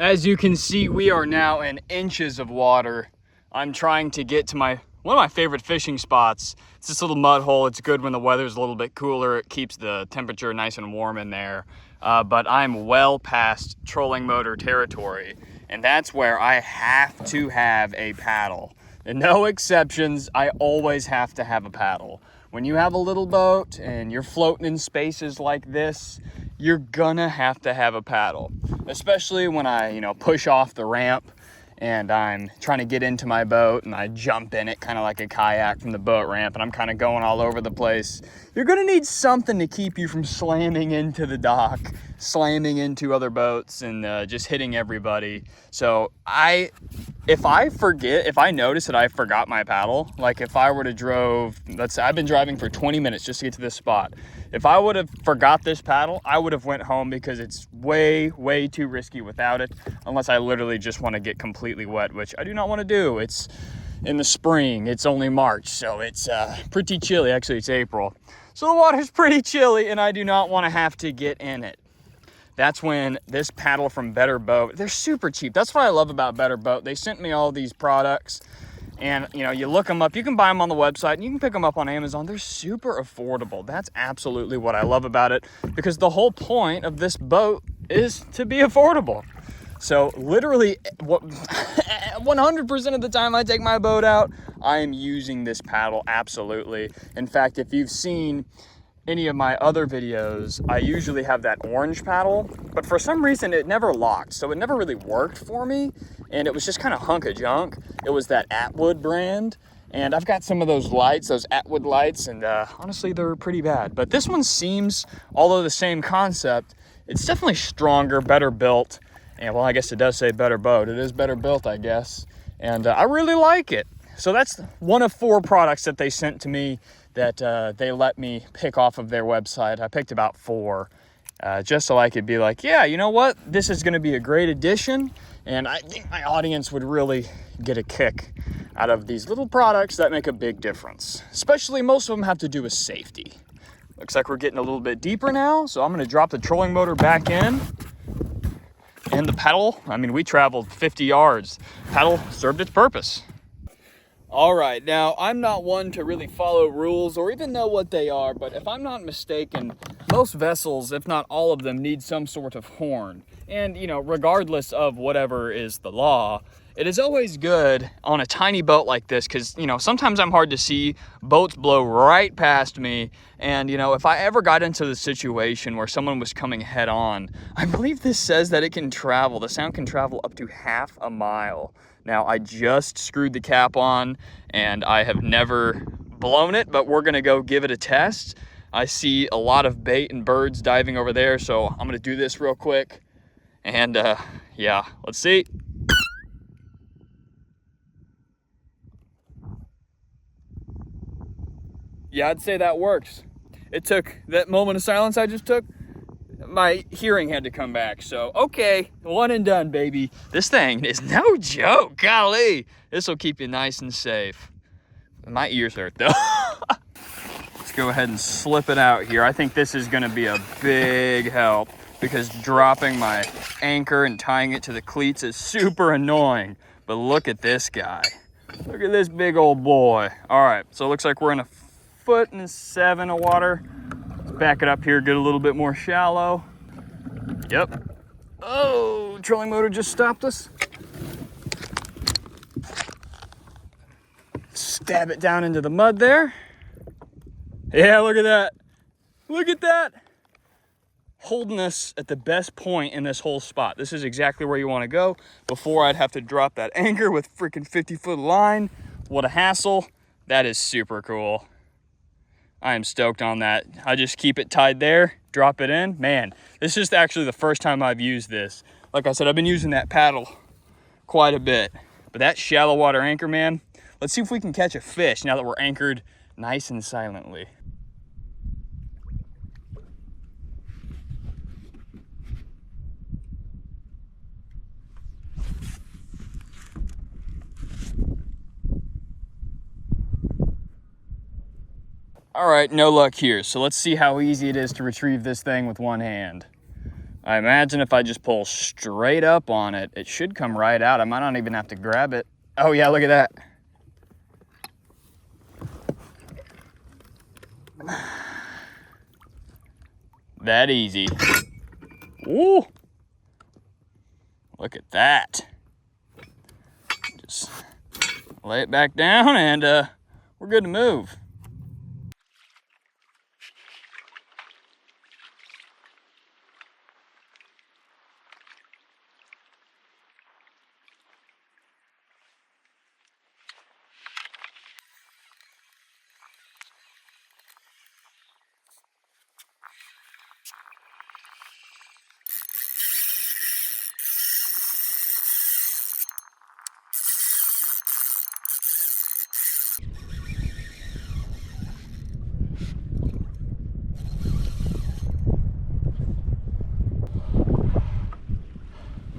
As you can see, we are now in inches of water. I'm trying to get to one of my favorite fishing spots. It's this little mud hole. It's good when the weather's a little bit cooler. It keeps the temperature nice and warm in there. But I'm well past trolling motor territory, and that's where I have to have a paddle. And no exceptions, I always have to have a paddle. When you have a little boat and you're floating in spaces like this, you're gonna have to have a paddle. Especially when I, push off the ramp and I'm trying to get into my boat and I jump in it kind of like a kayak from the boat ramp and I'm kind of going all over the place. You're gonna need something to keep you from slamming into the dock, slamming into other boats and just hitting everybody. So if I notice that I forgot my paddle, like if I were to let's say I've been driving for 20 minutes just to get to this spot. If I would have forgot this paddle, I would have went home because it's way, way too risky without it, unless I literally just want to get completely wet, which I do not want to do. It's in the spring, it's only March, so it's pretty chilly. Actually, it's April. So the water's pretty chilly and I do not want to have to get in it. That's when this paddle from Better Boat, they're super cheap. That's what I love about Better Boat. They sent me all these products and you look them up, you can buy them on the website and you can pick them up on Amazon. They're super affordable. That's absolutely what I love about it, because the whole point of this boat is to be affordable. So literally 100% of the time I take my boat out, I am using this paddle, absolutely. In fact, if you've seen any of my other videos, I usually have that orange paddle, but for some reason it never locked, so it never really worked for me, and it was just kind of hunk of junk. It was that Atwood brand, and I've got some of those lights, those Atwood lights, and honestly they're pretty bad. But this one seems, although the same concept, it's definitely stronger, better built, and well, I guess it does say Better Boat. It is better built, I guess, and I really like it. So that's one of 4 products that they sent to me that they let me pick off of their website. I picked about 4 just so I could be like, yeah, you know what? This is going to be a great addition, and I think my audience would really get a kick out of these little products that make a big difference. Especially most of them have to do with safety. Looks like we're getting a little bit deeper now, so I'm going to drop the trolling motor back in. And the paddle, we traveled 50 yards. Paddle served its purpose. All right, now I'm not one to really follow rules or even know what they are, but if I'm not mistaken, most vessels, if not all of them, need some sort of horn. And, regardless of whatever is the law, it is always good on a tiny boat like this because, sometimes I'm hard to see. Boats blow right past me. And, if I ever got into the situation where someone was coming head on, I believe this says that the sound can travel up to half a mile. Now, I just screwed the cap on and I have never blown it, but we're gonna go give it a test. I see a lot of bait and birds diving over there, so I'm gonna do this real quick. And yeah, let's see. Yeah, I'd say that works. It took that moment of silence I just took, my hearing had to come back. So, okay, one and done, baby. This thing is no joke, golly. This will keep you nice and safe. My ears hurt though. Let's go ahead and slip it out here. I think this is gonna be a big help because dropping my anchor and tying it to the cleats is super annoying. But look at this guy. Look at this big old boy. All right, so it looks like we're in 1.7 feet of water. Let's back it up here, get a little bit more shallow. Yep. Oh, trolling motor just stopped us. Stab it down into the mud there. Yeah, look at that. Look at that. Holding us at the best point in this whole spot. This is exactly where you want to go. Before I'd have to drop that anchor with freaking 50-foot line. What a hassle. That is super cool. I am stoked on that. I just keep it tied there, drop it in. Man, this is actually the first time I've used this. Like I said, I've been using that paddle quite a bit. But that shallow water anchor, man, let's see if we can catch a fish now that we're anchored nice and silently. All right, no luck here. So let's see how easy it is to retrieve this thing with one hand. I imagine if I just pull straight up on it, it should come right out. I might not even have to grab it. Oh yeah, look at that. That easy. Woo! Look at that. Just lay it back down and we're good to move.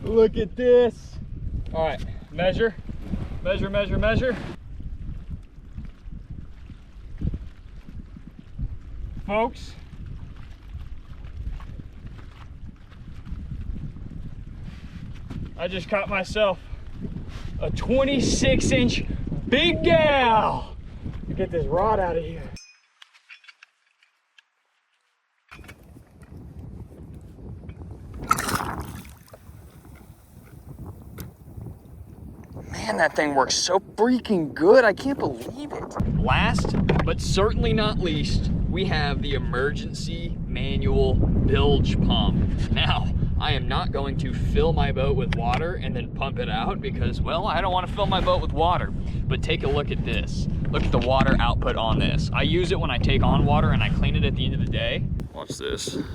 Look at this. All right, measure, measure, measure, measure. Folks, I just caught myself a 26-inch big gal. Get this rod out of here. Man, that thing works so freaking good. I can't believe it. Last, but certainly not least, we have the emergency manual bilge pump. Now, I am not going to fill my boat with water and then pump it out because, well, I don't want to fill my boat with water. But take a look at this. Look at the water output on this. I use it when I take on water and I clean it at the end of the day. Watch this. Look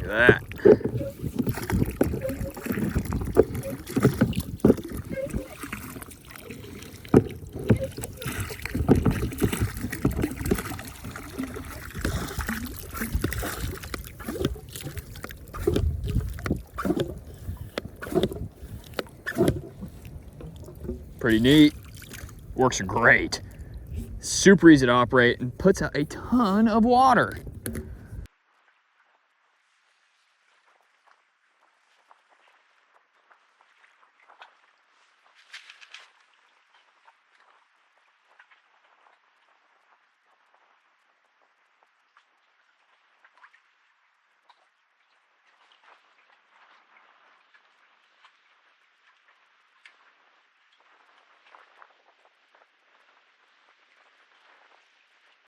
at that. Pretty neat. Works great. Super easy to operate and puts out a ton of water.